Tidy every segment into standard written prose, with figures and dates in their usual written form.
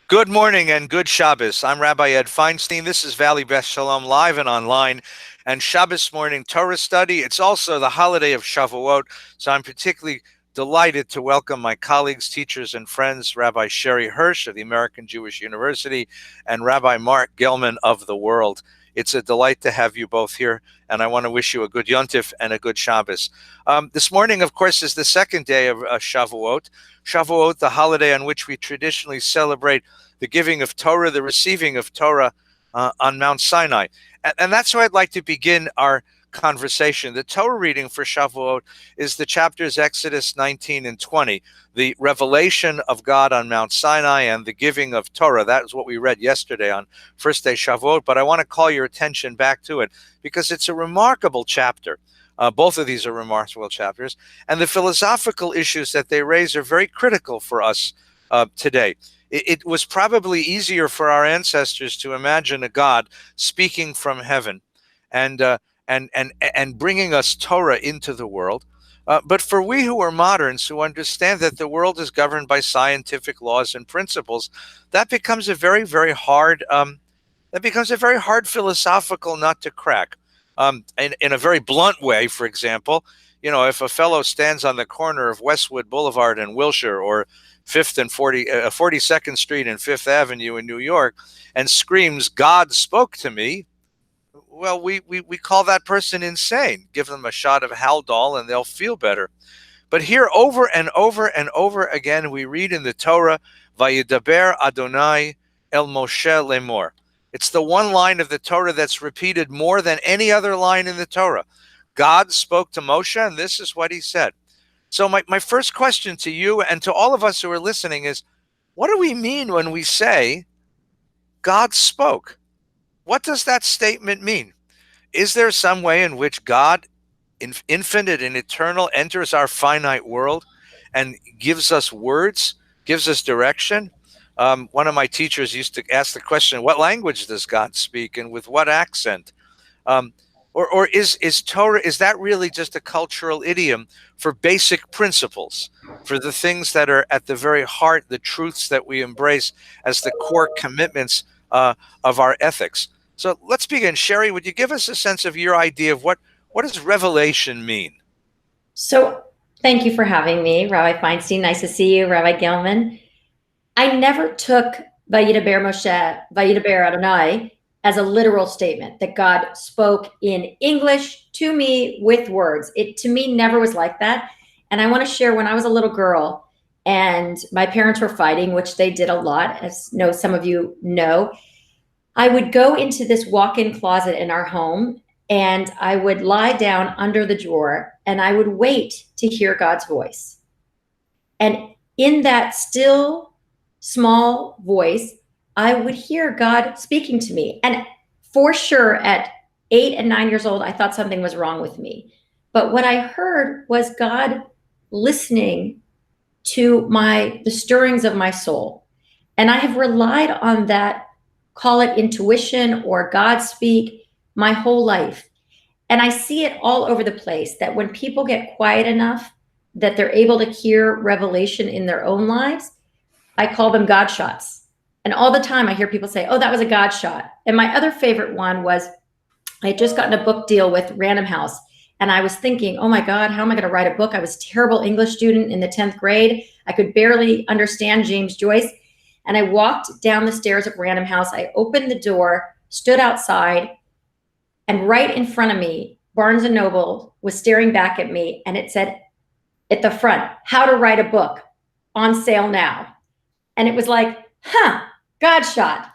Good morning and good Shabbos. I'm Rabbi Ed Feinstein. This is Valley Beth Shalom live and online. And Shabbos morning Torah study. It's also the holiday of Shavuot. So I'm particularly delighted to welcome my colleagues, teachers, and friends, Rabbi Sherre Hirsch of the American Jewish University and Rabbi Marc Gellman of the World. It's a delight to have you both here, and I want to wish you a good Yontif and a good Shabbos. This morning, of course, is the second day of Shavuot. Shavuot, the holiday on which we traditionally celebrate the giving of Torah, the receiving of Torah on Mount Sinai. And that's where I'd like to begin our conversation. The Torah reading for Shavuot is the chapters Exodus 19 and 20, the revelation of God on Mount Sinai and the giving of Torah. That is what we read yesterday on first day Shavuot, but I want to call your attention back to it because it's a remarkable chapter. Both of these are remarkable chapters, and the philosophical issues that they raise are very critical for us today. It was probably easier for our ancestors to imagine a God speaking from heaven and bringing us Torah into the world. But for we who are moderns, who understand that the world is governed by scientific laws and principles, that becomes a very, very hard philosophical nut to crack. In a very blunt way, for example, if a fellow stands on the corner of Westwood Boulevard in Wilshire or 42nd Street and Fifth Avenue in New York and screams, "God spoke to me," well, we call that person insane. Give them a shot of Haldol and they'll feel better. But here, over and over and over again, we read in the Torah, "Vayidaber Adonai el Moshe lemor." It's the one line of the Torah that's repeated more than any other line in the Torah. God spoke to Moshe, and this is what he said. So my first question to you and to all of us who are listening is, what do we mean when we say God spoke? What does that statement mean? Is there some way in which God, infinite and eternal, enters our finite world and gives us words, gives us direction? One of my teachers used to ask the question, what language does God speak and with what accent? Or is Torah, is that really just a cultural idiom for basic principles, for the things that are at the very heart, the truths that we embrace as the core commitments of our ethics? So let's begin. Sherre, would you give us a sense of your idea of what does revelation mean? So thank you for having me, Rabbi Feinstein. Nice to see you, Rabbi Gellman. I never took Vayidaber Moshe, Vayidaber Adonai as a literal statement that God spoke in English to me with words. It to me never was like that. And I want to share when I was a little girl and my parents were fighting, which they did a lot, as some of you know. I would go into this walk-in closet in our home and I would lie down under the drawer and I would wait to hear God's voice. And in that still, small voice, I would hear God speaking to me. And for sure, at 8 and 9 years old, I thought something was wrong with me. But what I heard was God listening to the stirrings of my soul. And I have relied on that, call it intuition or God speak, my whole life. And I see it all over the place, that when people get quiet enough that they're able to hear revelation in their own lives, I call them God shots. And all the time I hear people say, oh, that was a God shot. And my other favorite one was, I had just gotten a book deal with Random House. And I was thinking, oh my God, how am I going to write a book? I was a terrible English student in the 10th grade. I could barely understand James Joyce. And I walked down the stairs of Random House. I opened the door, stood outside, and right in front of me, Barnes & Noble was staring back at me. And it said at the front, how to write a book, on sale now. And it was like, God shot.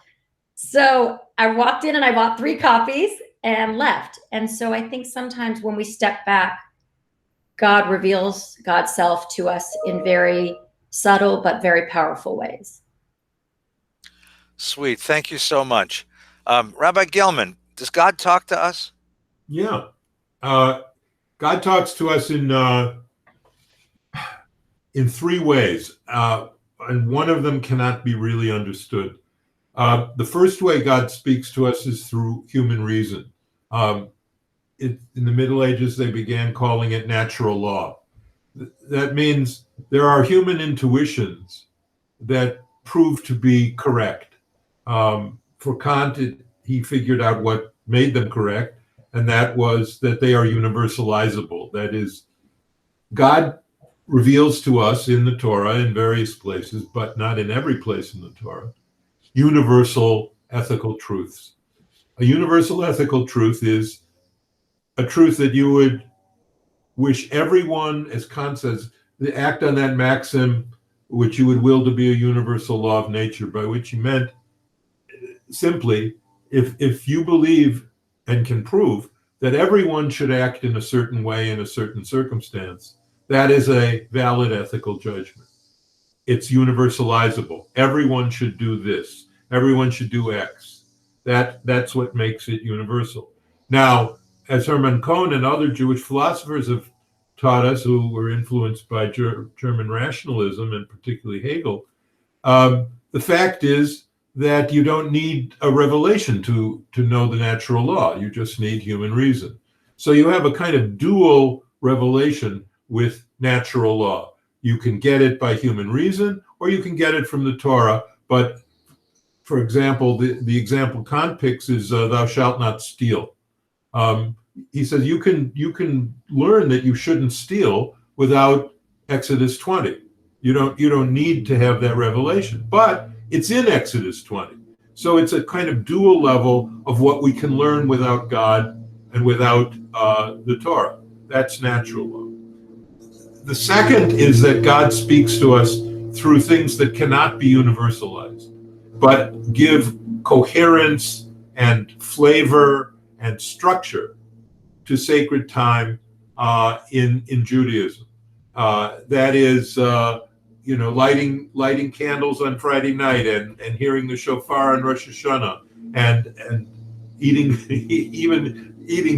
So I walked in and I bought 3 copies and left. And so I think sometimes when we step back, God reveals God's self to us in very subtle but very powerful ways. Sweet. Thank you so much. Rabbi Gellman, does God talk to us? Yeah. God talks to us in 3 ways. And one of them cannot be really understood. The first way God speaks to us is through human reason. In the Middle Ages, they began calling it natural law. That means there are human intuitions that proved to be correct. For Kant, he figured out what made them correct, and that was that they are universalizable. That is, God reveals to us in the Torah in various places, but not in every place in the Torah, universal ethical truths. A universal ethical truth is a truth that you would wish everyone, as Kant says, to act on that maxim which you would will to be a universal law of nature, by which he meant simply, if you believe and can prove that everyone should act in a certain way in a certain circumstance, that is a valid ethical judgment. It's universalizable. Everyone should do this. Everyone should do X. That's what makes it universal. Now, as Hermann Cohen and other Jewish philosophers have taught us, who were influenced by German rationalism and particularly Hegel, the fact is that you don't need a revelation to know the natural law. You just need human reason. So you have a kind of dual revelation with natural law. You can get it by human reason, or you can get it from the Torah. But for example, the example Kant picks is thou shalt not steal. He says you can learn that you shouldn't steal without Exodus 20. You don't need to have that revelation, but it's in Exodus 20. So it's a kind of dual level of what we can learn without God and without the Torah. That's natural law. The second is that God speaks to us through things that cannot be universalized, but give coherence and flavor and structure to sacred time in Judaism. That is, lighting candles on Friday night and hearing the shofar on Rosh Hashanah and eating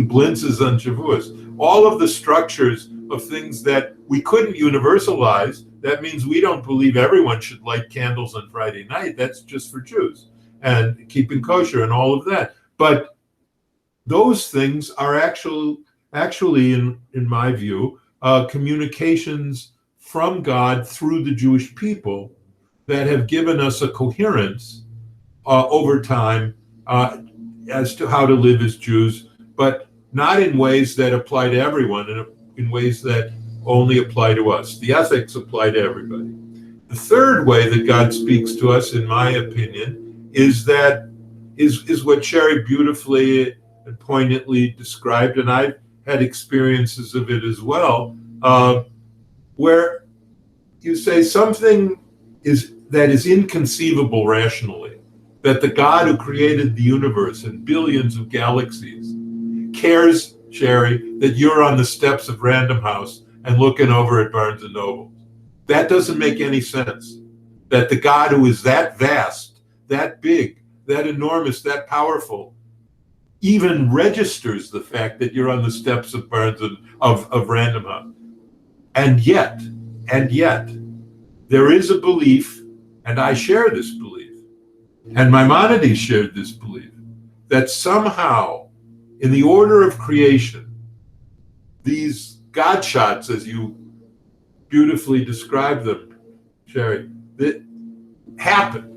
blintzes on Shavuos. All of the structures of things that we couldn't universalize. That means we don't believe everyone should light candles on Friday night. That's just for Jews and keeping kosher and all of that. But those things are actually, in my view, communications from God through the Jewish people that have given us a coherence over time as to how to live as Jews, but not in ways that apply to everyone, in ways that only apply to us. The ethics apply to everybody. The third way that God speaks to us, in my opinion, is what Sherre beautifully and poignantly described, and I've had experiences of it as well, where you say something that is inconceivable rationally, that the God who created the universe and billions of galaxies cares, Sherre, that you're on the steps of Random House and looking over at Barnes and Noble. That doesn't make any sense. That the God who is that vast, that big, that enormous, that powerful, even registers the fact that you're on the steps of Barnes of Random House. And yet, there is a belief, and I share this belief, and Maimonides shared this belief, that somehow, in the order of creation, these God shots, as you beautifully describe them, Sherre, that happen.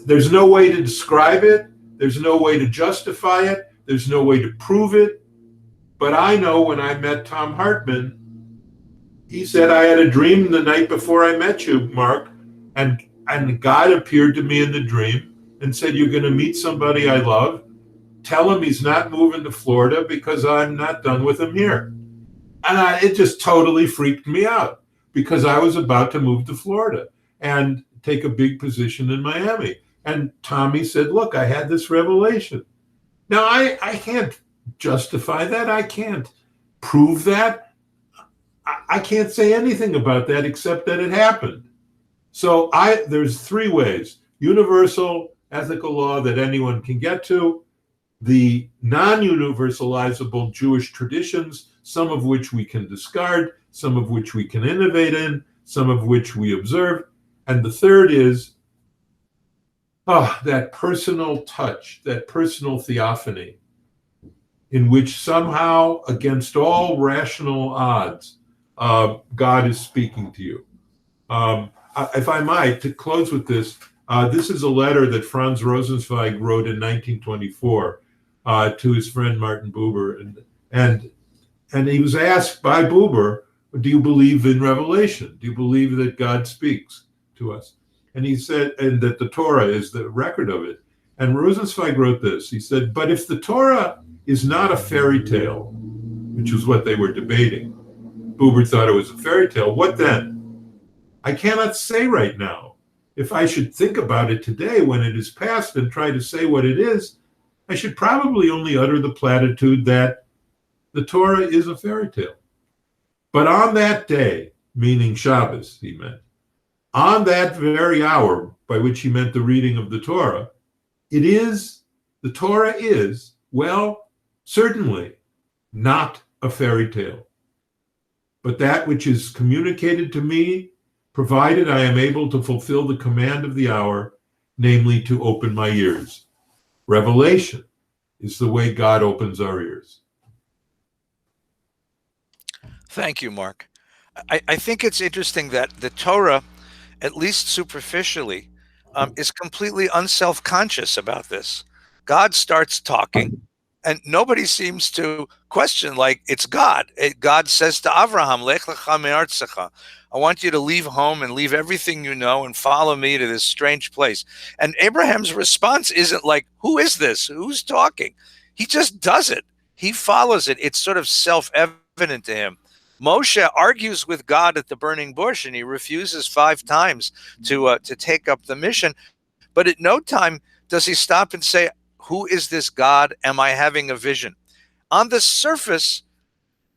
There's no way to describe it. There's no way to justify it. There's no way to prove it. But I know when I met Tom Hartman, he said, I had a dream the night before I met you, Marc, and God appeared to me in the dream and said, you're going to meet somebody I love. Tell him he's not moving to Florida because I'm not done with him here. And it just totally freaked me out because I was about to move to Florida and take a big position in Miami. And Tommy said, look, I had this revelation. Now, I can't justify that. I can't prove that. I can't say anything about that except that it happened. So there's three ways: universal ethical law that anyone can get to, the non-universalizable Jewish traditions, some of which we can discard, some of which we can innovate in, some of which we observe. And the third is that personal touch, that personal theophany, in which somehow, against all rational odds, God is speaking to you. if I might, to close with this, this is a letter that Franz Rosenzweig wrote in 1924 to his friend Martin Buber, and he was asked by Buber, "Do you believe in revelation? Do you believe that God speaks to us?" And he said, and that the Torah is the record of it. And Rosenzweig wrote this. He said, "But if the Torah is not a fairy tale," which was what they were debating, Buber thought it was a fairy tale, "what then? I cannot say right now. If I should think about it today when it is past and try to say what it is, I should probably only utter the platitude that the Torah is a fairy tale. But on that day," meaning Shabbos, he meant, "on that very hour," by which he meant the reading of the Torah, the Torah is, well, certainly not a fairy tale, but that which is communicated to me, provided I am able to fulfill the command of the hour, namely to open my ears. Revelation is the way God opens our ears." Thank you, Marc. I think it's interesting that the Torah, at least superficially, is completely unself-conscious about this. God starts talking, and nobody seems to question, like, it's God. God says to Avraham, "Lech lecha me'artzecha." I want you to leave home and leave everything you know and follow me to this strange place. And Abraham's response isn't like, "Who is this? Who's talking?" He just does it. He follows it. It's sort of self-evident to him. Moshe argues with God at the burning bush, and he refuses 5 times to take up the mission. But at no time does he stop and say, "Who is this God? Am I having a vision?" On the surface,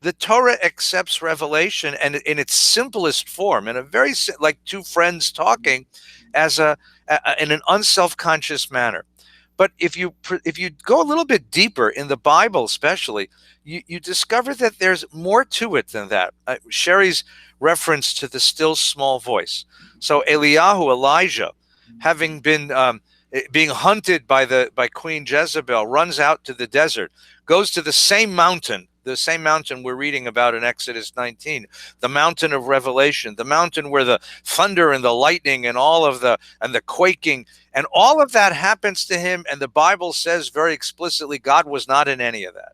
the Torah accepts revelation and in its simplest form, in a very like two friends talking, as in an unself-conscious manner. But if you go a little bit deeper in the Bible, especially, you discover that there's more to it than that. Sherry's reference to the still small voice. So Elijah, having been being hunted by Queen Jezebel, runs out to the desert, goes to the same mountain we're reading about in Exodus 19, the mountain of revelation, the mountain where the thunder and the lightning and the quaking and all of that happens to him. And the Bible says very explicitly, God was not in any of that.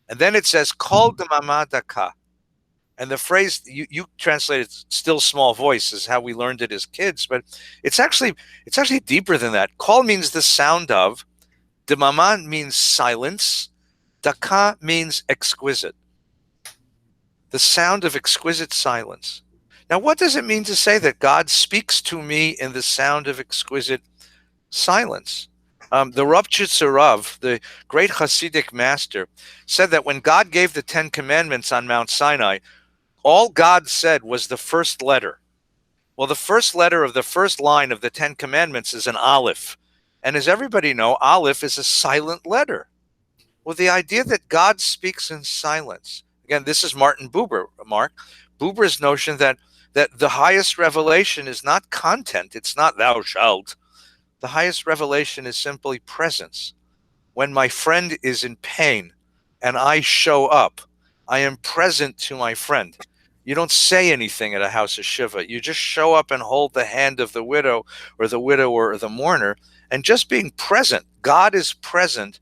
And then it says, "Kol demama daka." And the phrase you translated "still small voice" is how we learned it as kids, but it's actually deeper than that. Kol means the sound of, demama means silence, daka means exquisite. The sound of exquisite silence. Now, what does it mean to say that God speaks to me in the sound of exquisite silence? The Rav Chitzurav, the great Hasidic master, said that when God gave the 10 Commandments on Mount Sinai, all God said was the first letter. Well, the first letter of the first line of the 10 Commandments is an aleph. And as everybody knows, aleph is a silent letter. Well, the idea that God speaks in silence, again, this is Martin Buber, Marc, Buber's notion that the highest revelation is not content, it's not "thou shalt." The highest revelation is simply presence. When my friend is in pain and I show up, I am present to my friend. You don't say anything at a house of Shiva. You just show up and hold the hand of the widow or the widower or the mourner, and just being present. God is present,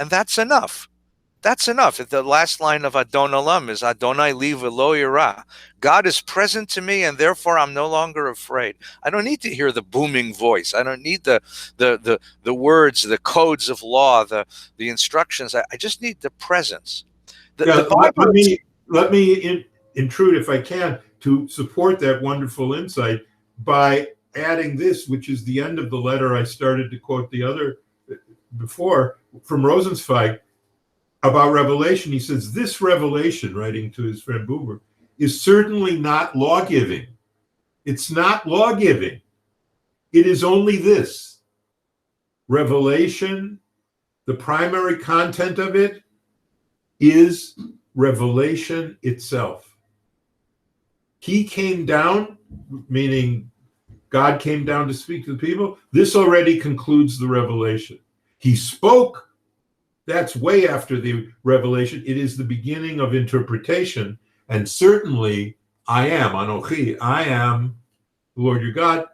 and that's enough. That's enough. The last line of Adon Olam is Adonai li v'lo yirah. God is present to me, and therefore I'm no longer afraid. I don't need to hear the booming voice. I don't need the words, the codes of law, the instructions. I just need the presence. Let me intrude, if I can, to support that wonderful insight by adding this, which is the end of the letter I started to quote the other before from Rosenzweig. About revelation, he says, "This revelation," writing to his friend Buber, "is certainly not law-giving. It's not law-giving. It is only this. Revelation, the primary content of it, is revelation itself. He came down," meaning God came down to speak to the people. "This already concludes the revelation. He spoke. That's way after the revelation. It is the beginning of interpretation. And certainly I am, Anochi, I am the Lord your God,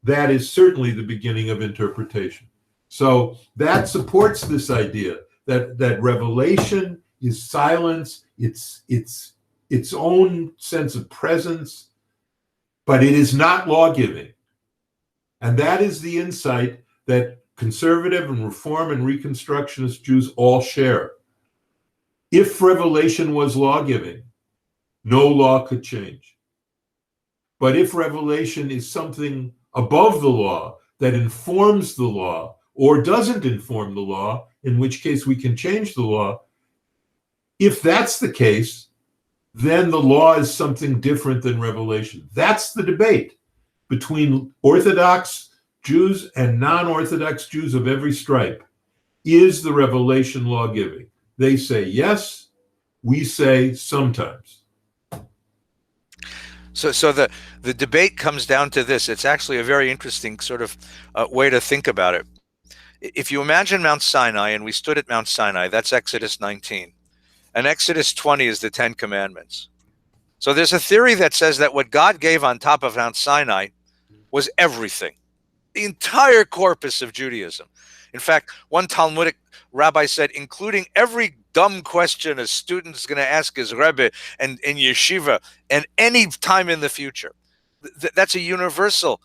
that is certainly the beginning of interpretation. So that supports this idea that revelation is silence, its own sense of presence, but it is not law-giving. And that is the insight that conservative and reform and reconstructionist Jews all share. If revelation was law-giving, no law could change. But if revelation is something above the law that informs the law or doesn't inform the law, in which case we can change the law, if that's the case, then the law is something different than revelation. That's the debate between Orthodox Jews and non-Orthodox Jews of every stripe. Is the revelation law-giving? They say yes, we say sometimes. So the debate comes down to this. It's actually a very interesting sort of way to think about it. If you imagine Mount Sinai, and we stood at Mount Sinai, that's Exodus 19. And Exodus 20 is the Ten Commandments. So there's a theory that says that what God gave on top of Mount Sinai was everything, the entire corpus of Judaism. In fact, one Talmudic rabbi said, including every dumb question a student is going to ask his Rebbe and in yeshiva and any time in the future. That's a universal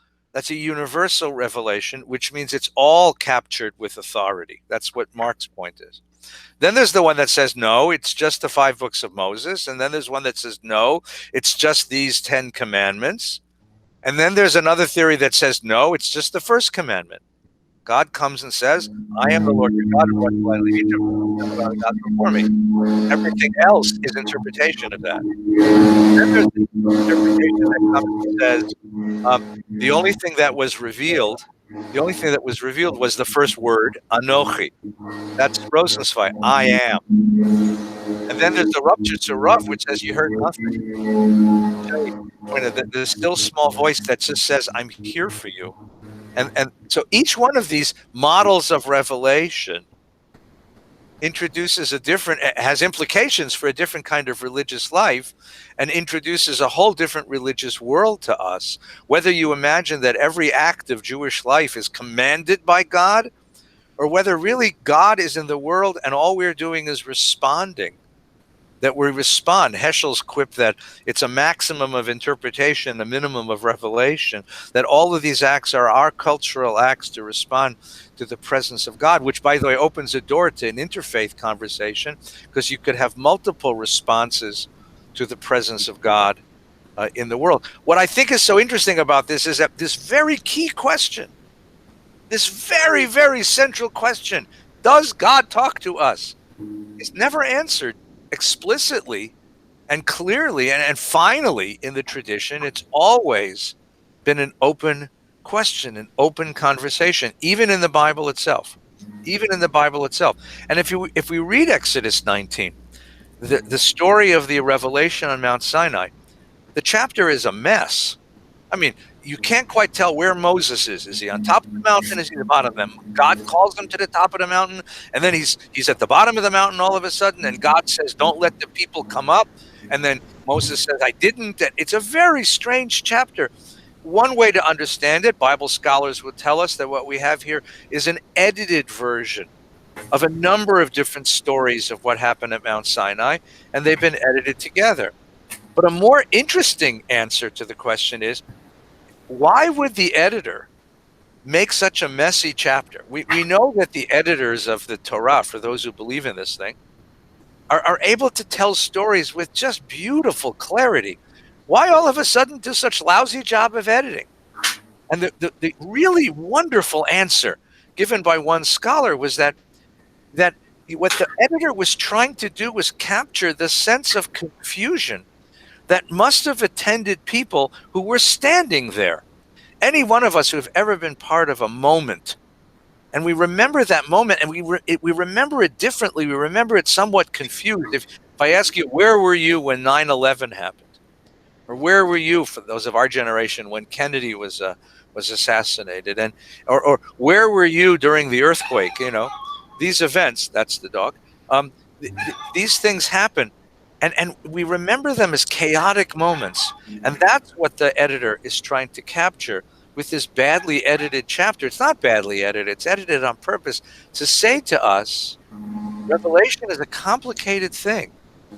revelation, which means it's all captured with authority. That's what Marc's point is. Then there's the one that says, no, it's just the 5 books of Moses. And then there's one that says, no, it's just these 10 commandments. And then there's another theory that says, no, it's just the first commandment. God comes and says, I am the Lord your God who brought you out of Egypt. God before me. Everything else is interpretation of that. Then there's the interpretation that comes and says, the only thing that was revealed was the first word, Anochi. That's Rosenzweig, I am. And then there's the Rupture to Rav, which says you heard nothing. The still small voice that just says, I'm here for you. And so each one of these models of revelation has implications for a different kind of religious life and introduces a whole different religious world to us. Whether you imagine that every act of Jewish life is commanded by God, or whether really God is in the world and all we're doing is responding. That we respond. Heschel's quip that it's a maximum of interpretation, a minimum of revelation, that all of these acts are our cultural acts to respond to the presence of God, which, by the way, opens a door to an interfaith conversation, because you could have multiple responses to the presence of God in the world. What I think is so interesting about this is that this very key question, this very, very central question, does God talk to us, is never answered explicitly and clearly and finally in the tradition. It's always been an open question, an open conversation, even in the Bible itself. And if we read Exodus 19, the story of the revelation on Mount Sinai, the chapter is a mess. I mean, you can't quite tell where Moses is. Is he on top of the mountain? Is he at the bottom of them? God calls him to the top of the mountain, and then he's at the bottom of the mountain all of a sudden, and God says, don't let the people come up. And then Moses says, I didn't. And it's a very strange chapter. One way to understand it, Bible scholars would tell us that what we have here is an edited version of a number of different stories of what happened at Mount Sinai, and they've been edited together. But a more interesting answer to the question is, why would the editor make such a messy chapter? We know that the editors of the Torah, for those who believe in this thing, are able to tell stories with just beautiful clarity. Why all of a sudden do such lousy job of editing? And the really wonderful answer given by one scholar was that what the editor was trying to do was capture the sense of confusion that must have attended people who were standing there. Any one of us who have ever been part of a moment, and we remember that moment, and we remember it differently. We remember it somewhat confused. If I ask you, where were you when 9/11 happened? Or where were you, for those of our generation, when Kennedy was assassinated? Or where were you during the earthquake? These events, that's the dog. These things happen. And we remember them as chaotic moments. And that's what the editor is trying to capture with this badly edited chapter. It's not badly edited, it's edited on purpose to say to us, Revelation is a complicated thing.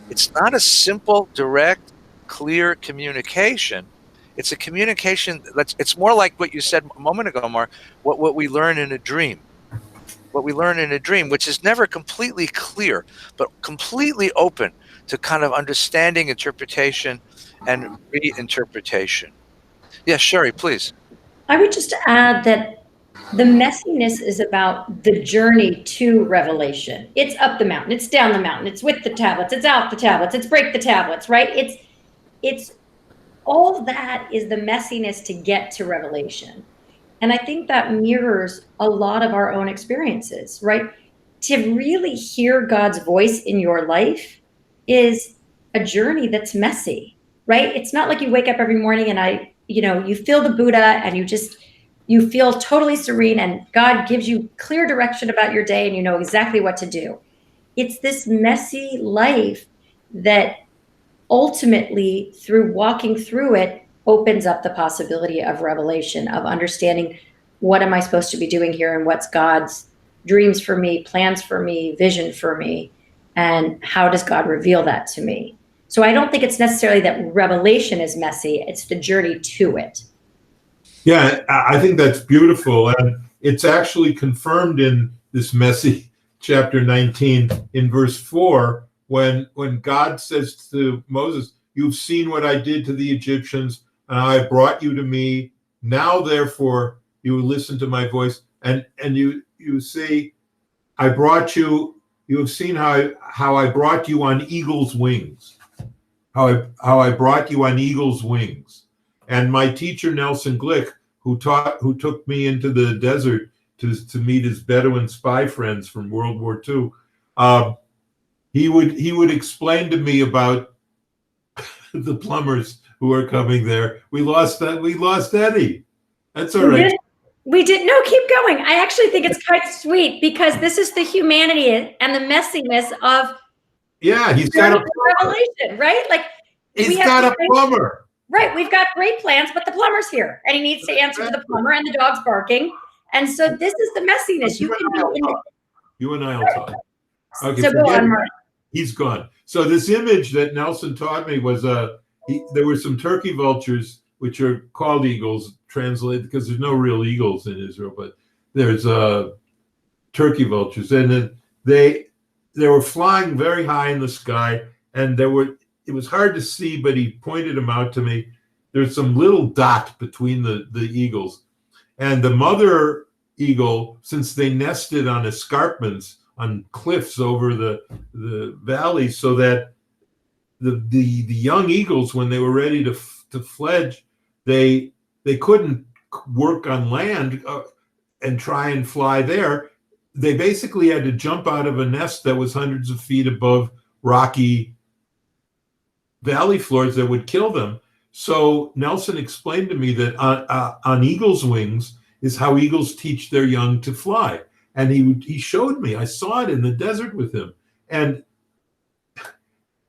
It's not a simple, direct, clear communication. It's a communication it's more like what you said a moment ago, Marc, what we learn in a dream. What we learn in a dream, which is never completely clear, but completely open to kind of understanding, interpretation, and reinterpretation. Yes, Sherre, please. I would just add that the messiness is about the journey to revelation. It's up the mountain, it's down the mountain, it's with the tablets, it's out the tablets, it's break the tablets, right? It's all that is the messiness to get to revelation. And I think that mirrors a lot of our own experiences, right? To really hear God's voice in your life is a journey that's messy, right? It's not like you wake up every morning and you feel the Buddha and you feel totally serene and God gives you clear direction about your day and you know exactly what to do. It's this messy life that ultimately, through walking through it, opens up the possibility of revelation, of understanding what am I supposed to be doing here and what's God's dreams for me, plans for me, vision for me, and how does God reveal that to me? So I don't think it's necessarily that revelation is messy, it's the journey to it. Yeah, I think that's beautiful. And it's actually confirmed in this messy chapter 19 in verse 4, when God says to Moses, "You've seen what I did to the Egyptians, and I brought you to me. Now, therefore, you will listen to my voice." And you say, "I brought you. You have seen how I brought you on eagle's wings. How I brought you on eagle's wings." And my teacher Nelson Glick, who took me into the desert to meet his Bedouin spy friends from World War II, he would explain to me about the plumbers who are coming there. We lost Eddie. That's all right. We did. No, keep going. I actually think it's quite sweet because this is the humanity and the messiness of he's got a revelation, right? Like he's got a plumber. Right. We've got great plans, but the plumber's here and he needs to answer to the plumber and the dog's barking. And so this is the messiness. You and I will talk. Okay, so go on, Marc. He's gone. So this image that Nelson taught me was there were some turkey vultures, which are called eagles, translated because there's no real eagles in Israel, but there's turkey vultures, and then they were flying very high in the sky, and it was hard to see, but he pointed them out to me. There's some little dot between the eagles, and the mother eagle, since they nested on escarpments on cliffs over the valley, so that the young eagles, when they were ready to fledge, they couldn't work on land and try and fly there. They basically had to jump out of a nest that was hundreds of feet above rocky valley floors that would kill them. So Nelson explained to me that on eagle's wings is how eagles teach their young to fly. And he showed me. I saw it in the desert with him. And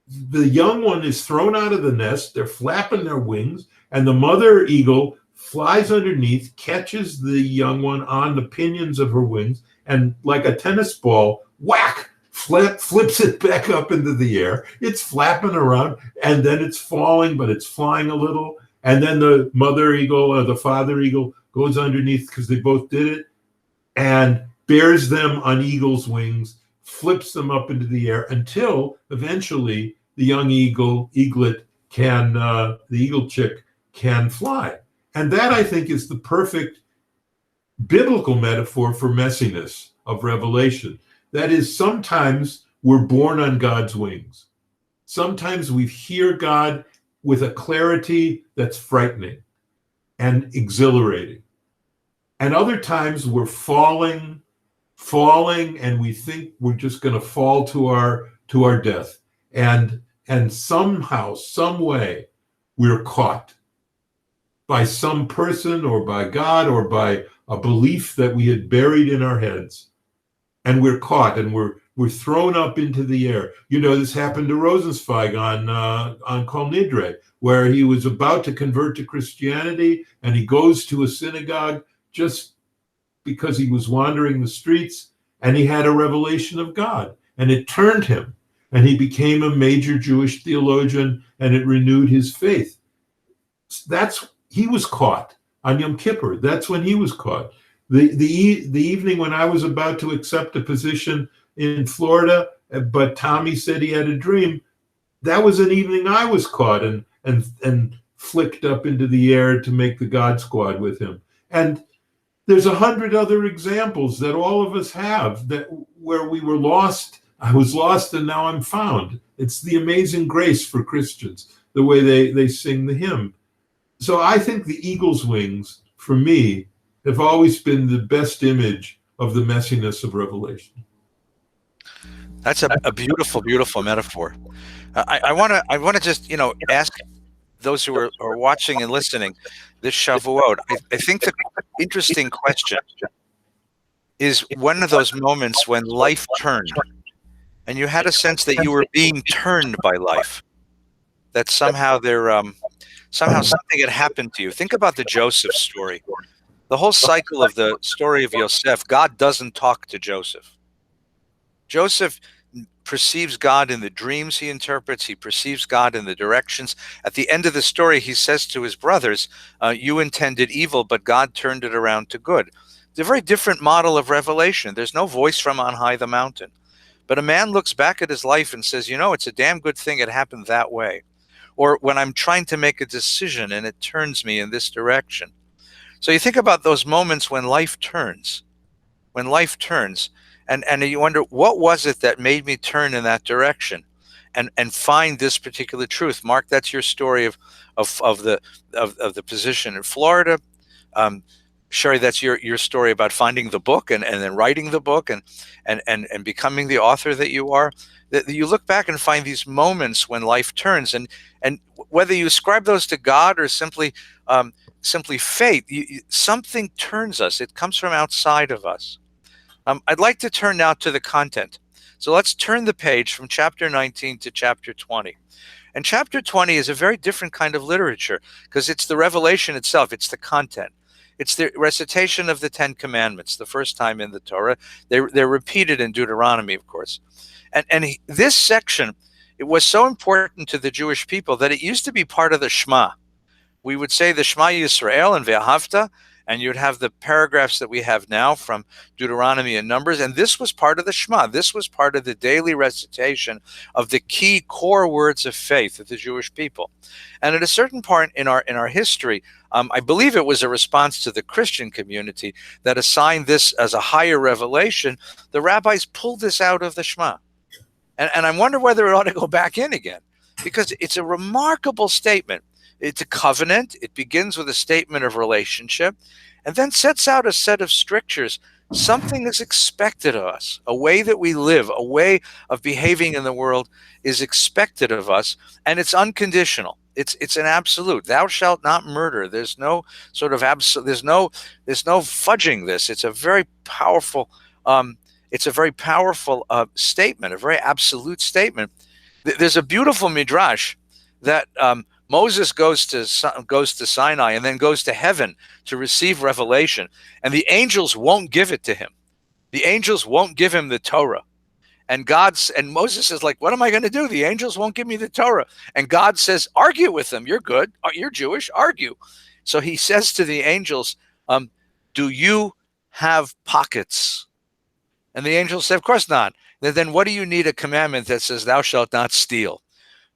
the young one is thrown out of the nest. They're flapping their wings. And the mother eagle flies underneath, catches the young one on the pinions of her wings, and like a tennis ball, whack, flips it back up into the air. It's flapping around, and then it's falling, but it's flying a little. And then the mother eagle or the father eagle goes underneath, because they both did it, and bears them on eagle's wings, flips them up into the air until eventually the young eaglet can, the eagle chick can fly. And that, I think, is the perfect biblical metaphor for messiness of revelation. That is, sometimes we're born on God's wings. Sometimes we hear God with a clarity that's frightening and exhilarating. And other times we're falling, and we think we're just going to fall to our death. And somehow, some way, we're caught by some person or by God or by a belief that we had buried in our heads. And we're caught, and we're were thrown up into the air. You know, this happened to Rosenzweig on Kol Nidre, where he was about to convert to Christianity, and he goes to a synagogue just because he was wandering the streets, and he had a revelation of God, and it turned him, and he became a major Jewish theologian, and it renewed his faith. He was caught on Yom Kippur. That's when he was caught. The evening when I was about to accept a position in Florida, but Tommy said he had a dream, that was an evening I was caught and flicked up into the air to make the God Squad with him. And there's 100 other examples that all of us have where we were lost. I was lost and now I'm found. It's the amazing grace for Christians, the way they sing the hymn. So I think the eagle's wings, for me, have always been the best image of the messiness of Revelation. That's a beautiful, beautiful metaphor. I want to just, ask those who are watching and listening this Shavuot. I think the interesting question is one of those moments when life turned, and you had a sense that you were being turned by life, that somehow something had happened to you. Think about the Joseph story. The whole cycle of the story of Yosef, God doesn't talk to Joseph. Joseph perceives God in the dreams he interprets. He perceives God in the directions. At the end of the story, he says to his brothers, you intended evil, but God turned it around to good. It's a very different model of revelation. There's no voice from on high the mountain. But a man looks back at his life and says, it's a damn good thing it happened that way. Or when I'm trying to make a decision and it turns me in this direction. So you think about those moments when life turns, and you wonder, what was it that made me turn in that direction and find this particular truth? Marc, that's your story of the position in Florida. Sherre, that's your story about finding the book and then writing the book and becoming the author that you are. That you look back and find these moments when life turns, and whether you ascribe those to God or simply fate, something turns us. It comes from outside of us. I'd like to turn now to the content. So let's turn the page from chapter 19 to chapter 20. And chapter 20 is a very different kind of literature because it's the revelation itself. It's the content. It's the recitation of the Ten Commandments, the first time in the Torah. They're repeated in Deuteronomy, of course. And this section, it was so important to the Jewish people that it used to be part of the Shema. We would say the Shema Yisrael and Ve'ahavta, and you'd have the paragraphs that we have now from Deuteronomy and Numbers, and this was part of the Shema. This was part of the daily recitation of the key core words of faith of the Jewish people. And at a certain point in our history, I believe it was a response to the Christian community that assigned this as a higher revelation. The rabbis pulled this out of the Shema. And I wonder whether it ought to go back in again, because it's a remarkable statement. It's a covenant. It begins with a statement of relationship and then sets out a set of strictures. Something is expected of us. A way that we live, a way of behaving in the world is expected of us, and it's unconditional. It's an absolute. Thou shalt not murder. There's no sort of there's no fudging this. It's a very powerful statement, a very absolute statement. There's a beautiful midrash that Moses goes to Sinai and then goes to heaven to receive revelation, and the angels won't give it to him. The angels won't give him the Torah. And Moses is like, what am I going to do? The angels won't give me the Torah. And God says, argue with them. You're good. You're Jewish. Argue. So he says to the angels, do you have pockets? And the angels say, of course not. Then what do you need a commandment that says, thou shalt not steal?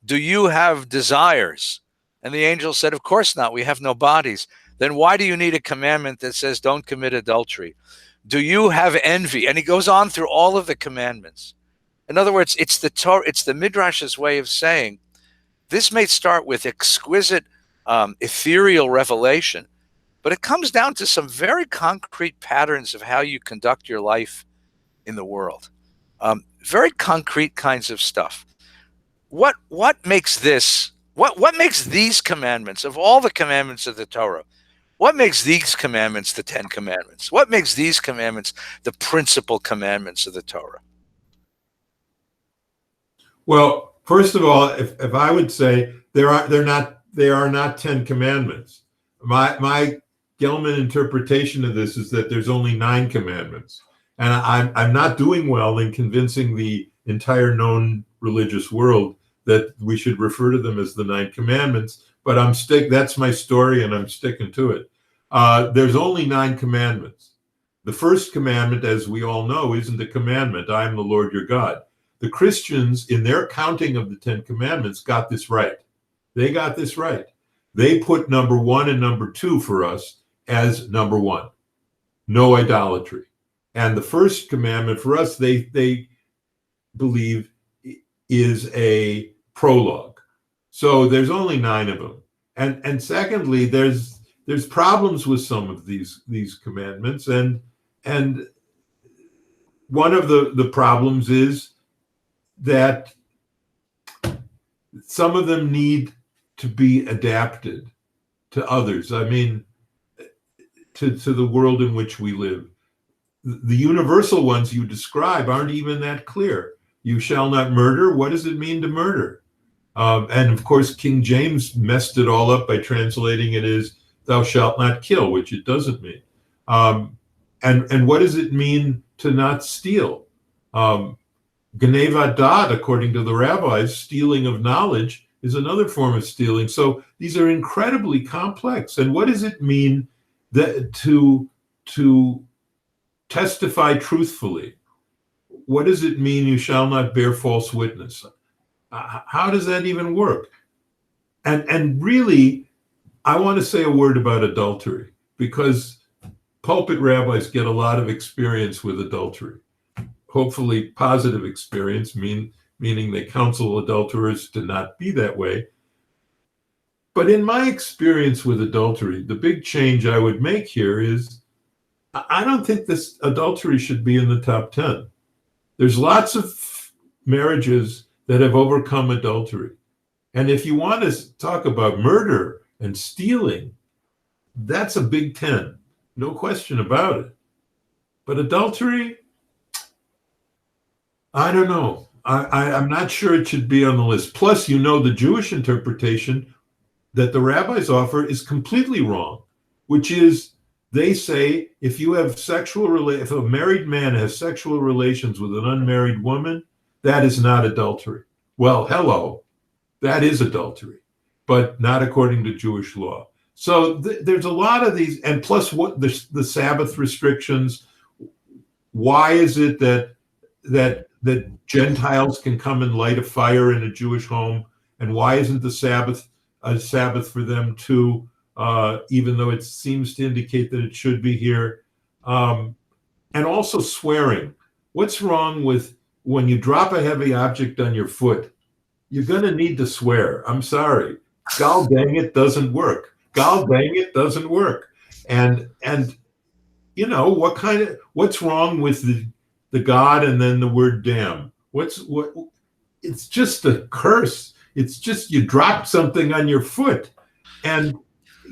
Do you have desires? And the angel said, of course not. We have no bodies. Then why do you need a commandment that says, don't commit adultery? Do you have envy? And he goes on through all of the commandments. In other words, it's the Torah, it's the Midrash's way of saying, this may start with exquisite, ethereal revelation, but it comes down to some very concrete patterns of how you conduct your life in the world. Very concrete kinds of stuff. What makes this? What makes these commandments, of all the commandments of the Torah, what makes these commandments the Ten Commandments? What makes these commandments the principal commandments of the Torah? Well, first of all, if I would say they are not 10 commandments. My Gellman interpretation of this is that there's only 9 commandments. And I'm not doing well in convincing the entire known religious world that we should refer to them as the 9 commandments, but that's my story and I'm sticking to it. There's only 9 commandments. The first commandment, as we all know, isn't a commandment. I am the Lord your God. The Christians, in their counting of the 10 commandments, got this right. They got this right. They put number 1 and number 2 for us as number 1. No idolatry. And the first commandment for us, they believe, is a prologue. So there's only 9 of them. And secondly, there's problems with some of these commandments. And one of the problems is that some of them need to be adapted to others. I mean, to the world in which we live. The universal ones you describe aren't even that clear. You shall not murder. What does it mean to murder? And of course, King James messed it all up by translating it as thou shalt not kill, which it doesn't mean. And what does it mean to not steal? Genevat dat, according to the rabbis, stealing of knowledge is another form of stealing. So these are incredibly complex. And what does it mean that to testify truthfully? What does it mean you shall not bear false witness? How does that even work? And really, I want to say a word about adultery, because pulpit rabbis get a lot of experience with adultery. Hopefully positive experience, meaning they counsel adulterers to not be that way. But in my experience with adultery, the big change I would make here is I don't think this adultery should be in the top 10. There's lots of marriages that have overcome adultery. And if you want to talk about murder and stealing, that's a big 10. No question about it. But adultery, I don't know. I'm not sure it should be on the list. Plus, the Jewish interpretation that the rabbis offer is completely wrong, which is they say if if a married man has sexual relations with an unmarried woman, that is not adultery. Well, hello, that is adultery, but not according to Jewish law. So there's a lot of these, and plus what the Sabbath restrictions. Why is it that Gentiles can come and light a fire in a Jewish home, and why isn't the Sabbath a Sabbath for them too? Even though it seems to indicate that it should be here. And also swearing. What's wrong with when you drop a heavy object on your foot? You're going to need to swear. I'm sorry. Gal dang it doesn't work. Gal dang it doesn't work. And what's wrong with the God and then the word damn? It's just a curse. It's just you dropped something on your foot. And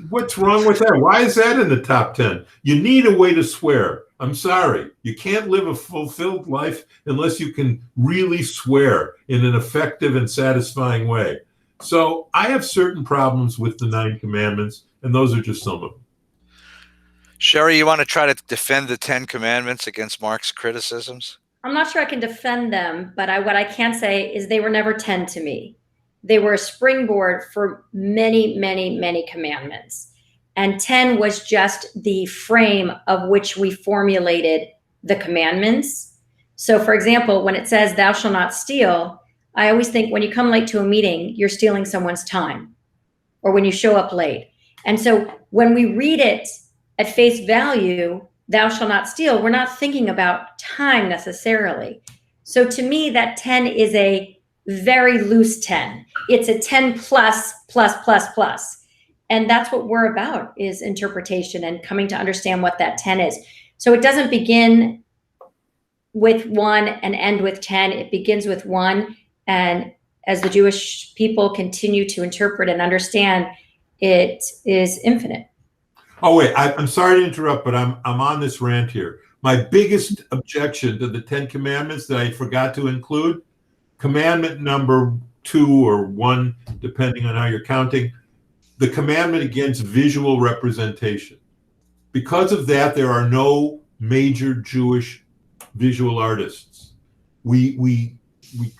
what's wrong with that? Why is that in the top 10? You need a way to swear. I'm sorry. You can't live a fulfilled life unless you can really swear in an effective and satisfying way. So I have certain problems with the 9 commandments, and those are just some of them. Sherre, you want to try to defend the 10 commandments against Marc's criticisms? I'm not sure I can defend them, but what I can say is they were never 10 to me. They were a springboard for many, many, many commandments. And 10 was just the frame of which we formulated the commandments. So for example, when it says thou shalt not steal, I always think when you come late to a meeting, you're stealing someone's time, or when you show up late. And so when we read it at face value, thou shalt not steal, we're not thinking about time necessarily. So to me, that 10 is a very loose 10. It's a 10 plus, plus, plus, plus. And that's what we're about, is interpretation and coming to understand what that 10 is. So it doesn't begin with 1 and end with 10. It begins with 1. And as the Jewish people continue to interpret and understand, it is infinite. Oh, wait, I'm sorry to interrupt, but I'm on this rant here. My biggest objection to the 10 commandments that I forgot to include, commandment number 2 or 1, depending on how you're counting, the commandment against visual representation. Because of that, there are no major Jewish visual artists. We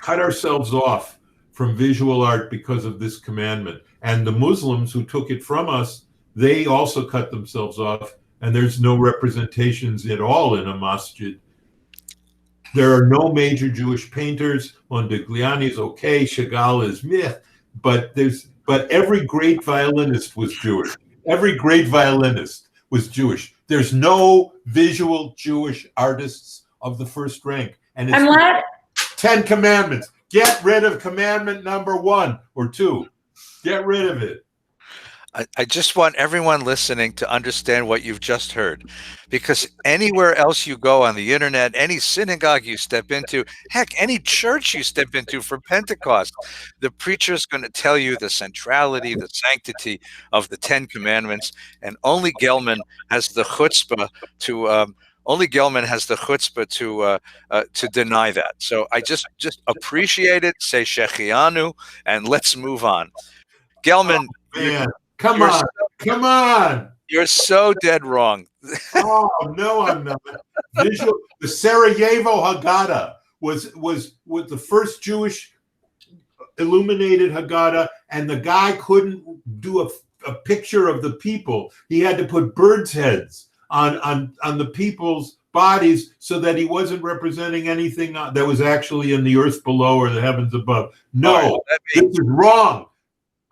cut ourselves off from visual art because of this commandment. And the Muslims who took it from us, they also cut themselves off, and there's no representations at all in a masjid. There are no major Jewish painters. Mondigliani is okay, Chagall is meh, but every great violinist was Jewish. Every great violinist was Jewish. There's no visual Jewish artists of the first rank. And it's the 10 commandments. Get rid of commandment number 1 or 2. Get rid of it. I just want everyone listening to understand what you've just heard, because anywhere else you go on the internet, any synagogue you step into, heck, any church you step into for Pentecost, the preacher is going to tell you the centrality, the sanctity of the 10 commandments, and only Gellman has the chutzpah to deny that. So I just appreciate it. Say Shechianu, and let's move on. Gellman, man. Come on. You're so dead wrong. Oh, no, I'm not. The Sarajevo Haggadah was the first Jewish illuminated Haggadah, and the guy couldn't do a picture of the people. He had to put birds' heads on the people's bodies so that he wasn't representing anything that was actually in the earth below or the heavens above. No, this is wrong.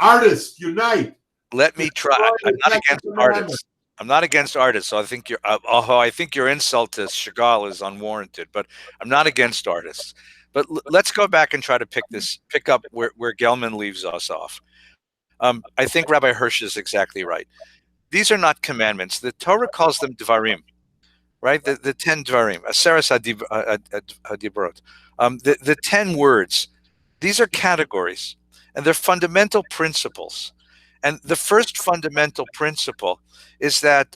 Artists, unite. Let me try. I'm not against artists. I'm not against artists. So I think your insult to Chagall is unwarranted, but I'm not against artists. But let's go back and try to pick up where Gellman leaves us off. I think Rabbi Hirsch is exactly right. These are not commandments. The Torah calls them dvarim, right? The 10 dvarim, aseres hadibrot. The 10 words. These are categories, and they're fundamental principles. And the first fundamental principle is that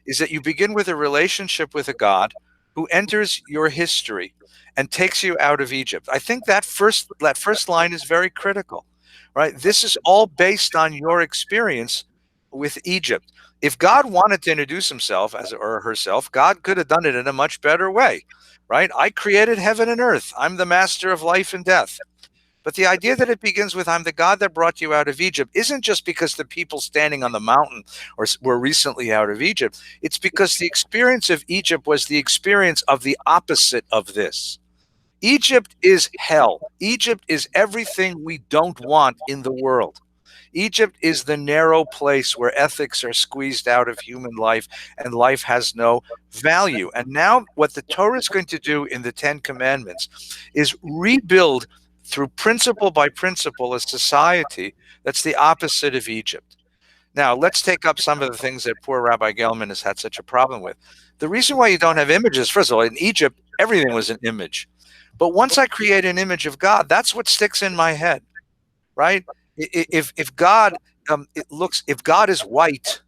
you begin with a relationship with a God who enters your history and takes you out of Egypt. I think that first line is very critical, right? This is all based on your experience with Egypt. If God wanted to introduce himself or herself, God could have done it in a much better way, right? I created heaven and earth. I'm the master of life and death. But the idea that it begins with, I'm the God that brought you out of Egypt, isn't just because the people standing on the mountain were recently out of Egypt. It's because the experience of Egypt was the experience of the opposite of this. Egypt is hell. Egypt is everything we don't want in the world. Egypt is the narrow place where ethics are squeezed out of human life and life has no value. And now what the Torah is going to do in the 10 Commandments is rebuild through principle by principle a society that's the opposite of Egypt. Now, let's take up some of the things that poor Rabbi Gellman has had such a problem with. The reason why you don't have images, first of all, in Egypt, everything was an image. But once I create an image of God, that's what sticks in my head, right? If God is white,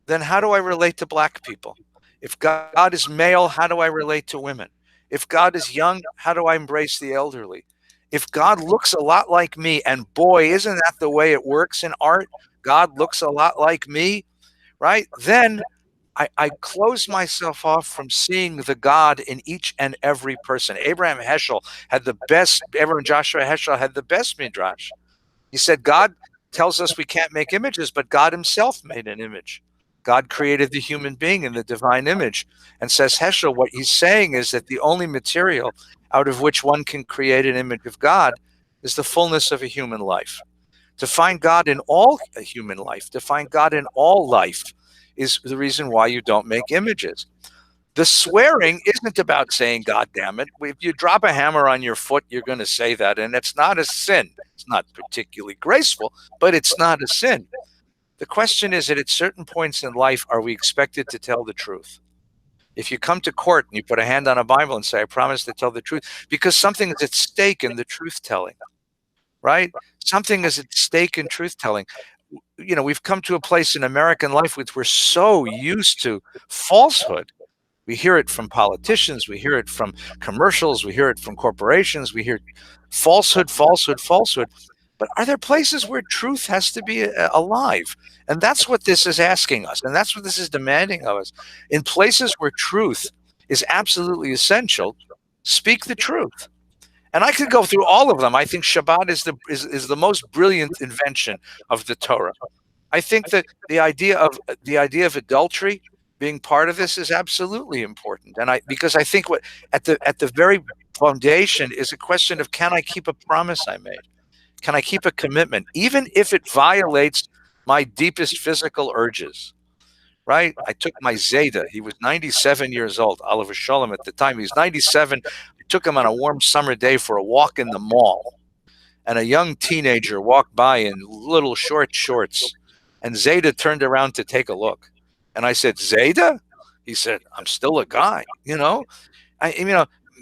then how do I relate to black people? If God is male, how do I relate to women? If God is young, how do I embrace the elderly? If God looks a lot like me, and boy, isn't that the way it works in art? God looks a lot like me, right? Then I close myself off from seeing the God in each and every person. Abraham Joshua had the best midrash. He said, God tells us we can't make images, but God himself made an image. God created the human being in the divine image, and says Heschel, what he's saying is that the only material out of which one can create an image of God is the fullness of a human life. To find God in all human life, to find God in all life is the reason why you don't make images. The swearing isn't about saying, God damn it. If you drop a hammer on your foot, you're going to say that, and it's not a sin. It's not particularly graceful, but it's not a sin. The question is that at certain points in life, are we expected to tell the truth? If you come to court and you put a hand on a Bible and say, I promise to tell the truth, because something is at stake in the truth-telling, right? Something is at stake in truth-telling. We've come to a place in American life which we're so used to falsehood. We hear it from politicians. We hear it from commercials. We hear it from corporations. We hear falsehood, falsehood, falsehood. But are there places where truth has to be alive? And that's what this is asking us. And that's what this is demanding of us. In places where truth is absolutely essential, speak the truth. And I could go through all of them. I think Shabbat is the most brilliant invention of the Torah. I think that the idea of adultery being part of this is absolutely important. And because I think what at the very foundation is a question of, can I keep a promise I made? Can I keep a commitment, even if it violates my deepest physical urges? Right? I took my Zeta. He was 97 years old, Oliver Sholem at the time. He was 97. I took him on a warm summer day for a walk in the mall. And a young teenager walked by in little short shorts. And Zeta turned around to take a look. And I said, Zeta? He said, I'm still a guy.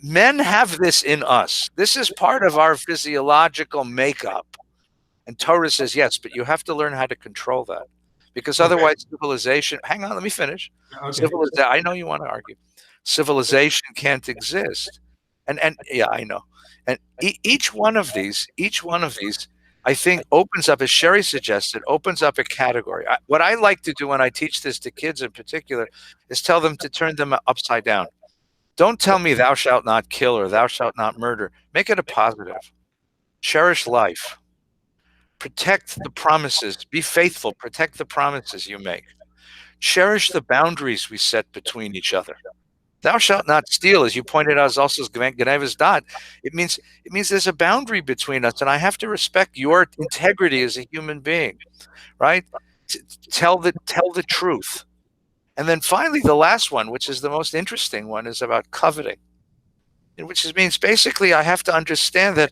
Men have this in us. This is part of our physiological makeup. And Torah says, yes, but you have to learn how to control that. Because otherwise civilization, hang on, let me finish. Okay. I know you want to argue. Civilization can't exist. And yeah, I know. And each one of these, I think opens up, as Sherre suggested, opens up a category. What I like to do when I teach this to kids in particular is tell them to turn them upside down. Don't tell me thou shalt not kill or thou shalt not murder. Make it a positive. Cherish life. Protect the promises. Be faithful. Protect the promises you make. Cherish the boundaries we set between each other. Thou shalt not steal, as you pointed out, is also Geneva's dot. It means there's a boundary between us, and I have to respect your integrity as a human being, right? Tell the truth. And then finally, the last one, which is the most interesting one, is about coveting, which means basically I have to understand that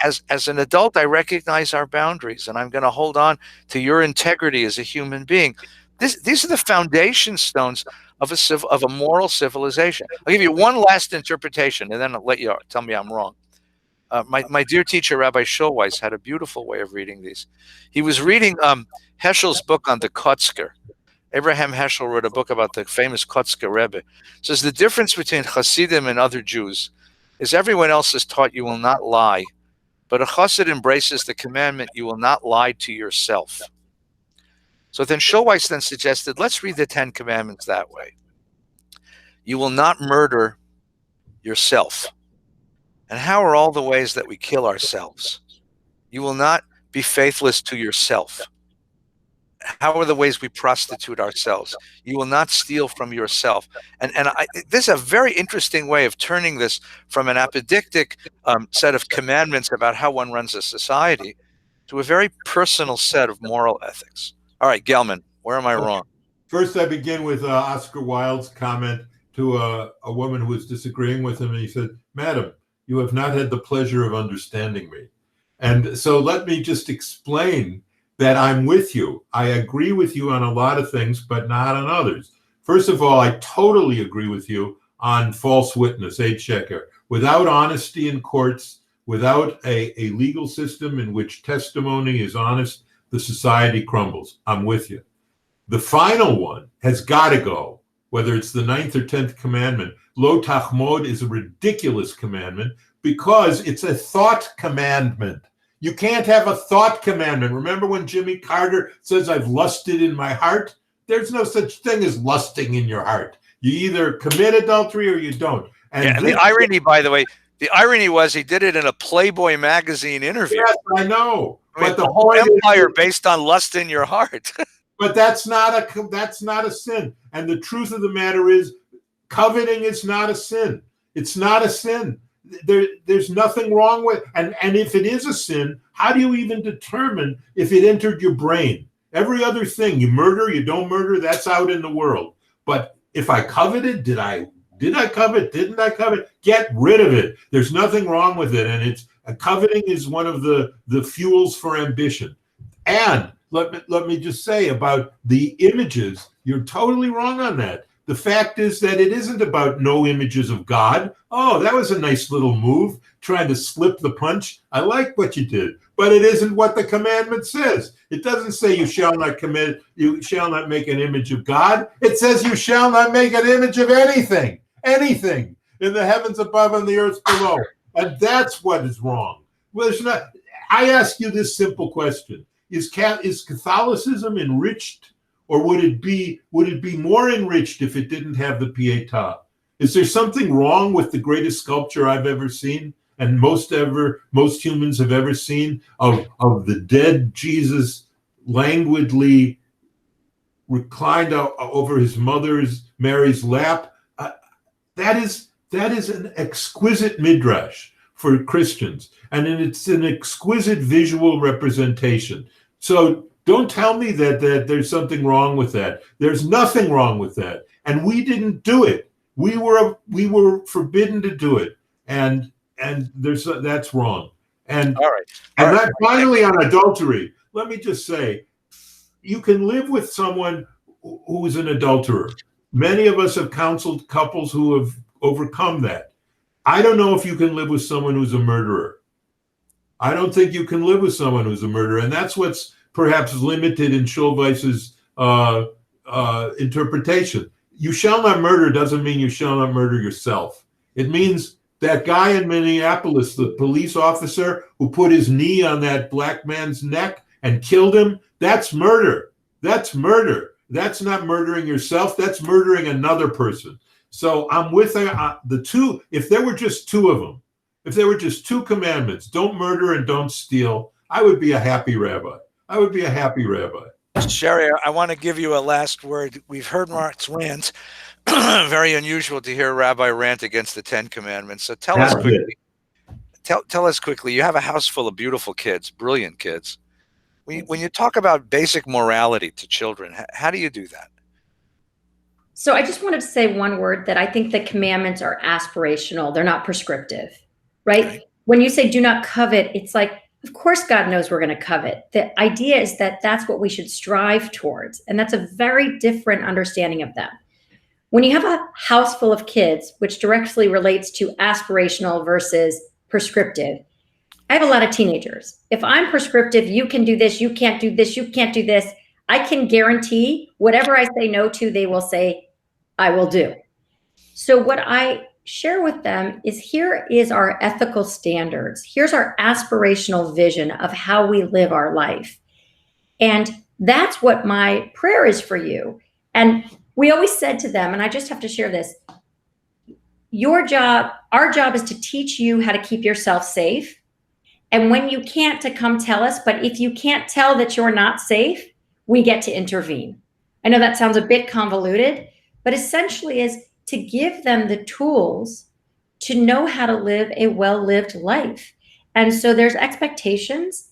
as an adult, I recognize our boundaries, and I'm going to hold on to your integrity as a human being. These are the foundation stones of a moral civilization. I'll give you one last interpretation, and then I'll let you tell me I'm wrong. My dear teacher, Rabbi Schulweis, had a beautiful way of reading these. He was reading Heschel's book on the Kotzker. Abraham Heschel wrote a book about the famous Kotzker Rebbe. It says the difference between Hasidim and other Jews is everyone else is taught you will not lie, but a Chassid embraces the commandment, you will not lie to yourself. So then Schulweis then suggested, let's read the 10 Commandments that way. You will not murder yourself. And how are all the ways that we kill ourselves? You will not be faithless to yourself. How are the ways we prostitute ourselves? You will not steal from yourself. And this is a very interesting way of turning this from an apodictic set of commandments about how one runs a society to a very personal set of moral ethics. All right, Gellman, where am I wrong? First, I begin with Oscar Wilde's comment to a woman who was disagreeing with him. And he said, Madam, you have not had the pleasure of understanding me. And so let me just explain that I'm with you. I agree with you on a lot of things, but not on others. First of all, I totally agree with you on false witness, age checker. Without honesty in courts, without a legal system in which testimony is honest, the society crumbles. I'm with you. The final one has got to go, whether it's the 9th or 10th commandment. Lo tachmod is a ridiculous commandment because it's a thought commandment. You can't have a thought commandment. Remember when Jimmy Carter says, I've lusted in my heart? There's no such thing as lusting in your heart. You either commit adultery or you don't. And the irony, by the way, the irony was he did it in a Playboy magazine interview. Yes, I know. But the whole empire based on lust in your heart. But that's not a sin. And the truth of the matter is, coveting is not a sin. It's not a sin. There's nothing wrong with, and if it is a sin, how do you even determine if it entered your brain? Every other thing, you murder, you don't murder, that's out in the world. But if I coveted, did I covet? Didn't I covet? Get rid of it. There's nothing wrong with it, and coveting is one of the fuels for ambition. And let me just say about the images, you're totally wrong on that. The fact is that it isn't about no images of God. Oh, that was a nice little move, trying to slip the punch. I like what you did. but it isn't what the commandment says. It doesn't say you shall not make an image of God. It says you shall not make an image of anything in the heavens above and the earth below. And that's what is wrong. Well, I ask you this simple question. Is Catholicism enriched, or would it be more enriched if it didn't have the Pietà? Is there something wrong with the greatest sculpture I've ever seen, and most humans have ever seen, of the dead Jesus languidly reclined over his mother's Mary's lap? That is an exquisite midrash for Christians, and it's an exquisite visual representation. So don't tell me that there's something wrong with that. There's nothing wrong with that, and we didn't do it. We were forbidden to do it, and that's wrong. And all right. And then finally, on adultery, let me just say, you can live with someone who's an adulterer. Many of us have counseled couples who have overcome that. I don't know if you can live with someone who's a murderer. I don't think you can live with someone who's a murderer, and that's what's perhaps limited in Schulweis's interpretation. You shall not murder doesn't mean you shall not murder yourself. It means that guy in Minneapolis, the police officer who put his knee on that black man's neck and killed him, that's murder. That's murder. That's not murdering yourself. That's murdering another person. So I'm with the two. If there were just two of them, if there were just two commandments, don't murder and don't steal, I would be a happy rabbi. I would be a happy rabbi. Sherre, I want to give you a last word. We've heard Marc's rant. Very unusual to hear a rabbi rant against the Ten Commandments. So tell us quickly. Tell us quickly. You have a house full of beautiful kids, brilliant kids. When you talk about basic morality to children, how do you do that? So I just wanted to say one word, that I think the commandments are aspirational. They're not prescriptive, right? Okay. When you say do not covet, it's like, of course, God knows we're going to covet. The idea is that that's what we should strive towards. And that's a very different understanding of them. When you have a house full of kids, which directly relates to aspirational versus prescriptive, I have a lot of teenagers. If I'm prescriptive, you can do this, you can't do this, you can't do this, I can guarantee whatever I say no to, they will say, I will do. So what I share with them is, here is our ethical standards. Here's our aspirational vision of how we live our life. And that's what my prayer is for you. And we always said to them, and I just have to share this, your job, our job is to teach you how to keep yourself safe. And when you can't, to come tell us, but if you can't tell that you're not safe, we get to intervene. I know that sounds a bit convoluted, but essentially is to give them the tools to know how to live a well-lived life. And so there's expectations,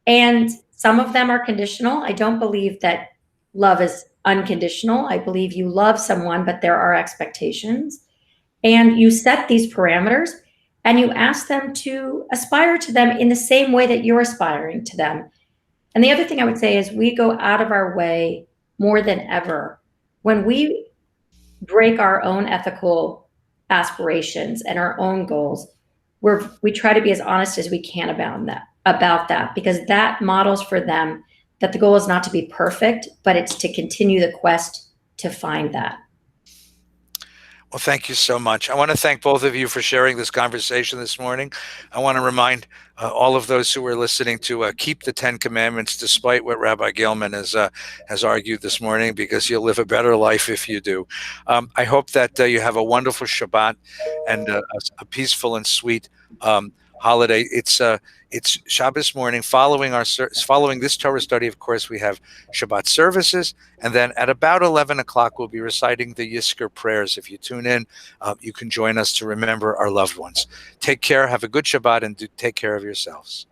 and some of them are conditional. I don't believe that love is unconditional. I believe you love someone, but there are expectations. And you set these parameters, and you ask them to aspire to them in the same way that you're aspiring to them. And the other thing I would say is, we go out of our way more than ever when we break our own ethical aspirations and our own goals. We try to be as honest as we can about that, because that models for them that the goal is not to be perfect, but it's to continue the quest to find that. Well, thank you so much. I want to thank both of you for sharing this conversation this morning. I want to remind all of those who are listening to keep the Ten Commandments, despite what Rabbi Gellman has argued this morning, because you'll live a better life if you do. I hope that you have a wonderful Shabbat and a peaceful and sweet holiday. It's Shabbos morning. Following this Torah study, of course, we have Shabbat services, and then at about 11 o'clock, we'll be reciting the Yizkor prayers. If you tune in, you can join us to remember our loved ones. Take care, have a good Shabbat, and take care of yourselves.